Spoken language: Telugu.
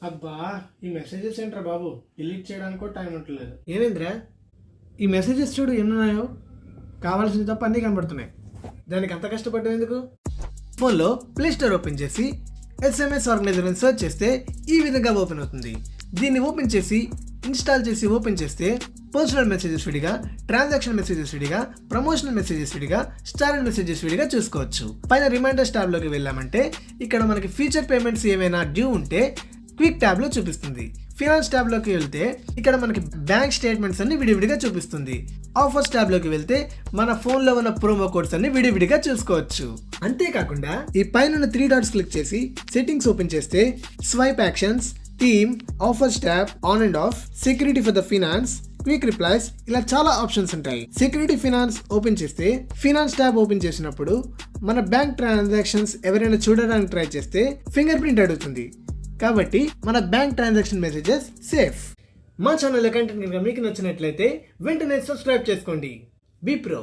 అబ్బా, ఈ మెసేజెస్ ఏంట్రా బాబు, డిలీట్ చేయడానికో టైం ఉండట్లేదు. ఏమేంద్రా ఈ మెసేజెస్ చూడు ఎన్నున్నాయో, కావాల్సింది తప్ప అన్నీ కనబడుతున్నాయి. దానికి అంత కష్టపడ్డం ఎందుకు? ఫోన్లో ప్లే స్టోర్ ఓపెన్ చేసి ఎస్ఎంఎస్ ఆర్గనైజర్ అని సెర్చ్ చేస్తే ఈ విధంగా ఓపెన్ అవుతుంది. దీన్ని ఓపెన్ చేసి ఇన్స్టాల్ చేసి ఓపెన్ చేస్తే పర్సనల్ మెసేజెస్ విడిగా, ట్రాన్సాక్షన్ మెసేజెస్ విడిగా, ప్రమోషనల్ మెసేజెస్ విడిగా, స్టార్ మెసేజెస్ విడిగా చూసుకోవచ్చు. పైన రిమైండర్స్ ట్యాబ్లోకి వెళ్ళామంటే ఇక్కడ మనకి ఫ్యూచర్ పేమెంట్స్ ఏమైనా డ్యూ ఉంటే క్విక్ ట్యాబ్లో చూపిస్తుంది. ఫినాన్స్ ట్యాబ్లోకి వెళ్తే ఇక్కడ మనకి బ్యాంక్ స్టేట్మెంట్స్ అన్ని విడివిడిగా చూపిస్తుంది. ఆఫర్స్ ట్యాబ్లోకి వెళ్తే మన ఫోన్లో ఉన్న ప్రోమో కోడ్స్ అన్ని విడివిడిగా చూసుకోవచ్చు. అంతేకాకుండా ఈ పైన 3 డాట్స్ క్లిక్ చేసి సెట్టింగ్స్ ఓపెన్ చేస్తే swipe actions, theme, offers tab, on and of, security for the finance, quick replies, ఇలా చాలా ఆప్షన్స్ ఉంటాయి. సెక్యూరిటీ ఫినాన్స్ ఓపెన్ చేస్తే ఫినాన్స్ ట్యాబ్ ఓపెన్ చేసినప్పుడు మన బ్యాంక్ ట్రాన్సాక్షన్స్ ఎవరైనా చూడడానికి ట్రై చేస్తే ఫింగర్ ప్రింట్ అడుగుతుంది. కాబట్టి మన బ్యాంక్ ట్రాన్సాక్షన్ మెసేజెస్ సేఫ్. మా ఛానల్ కంటెంట్ కనుక మీకు నచ్చినట్లయితే వెంటనే సబ్స్క్రైబ్ చేసుకోండి. Be pro.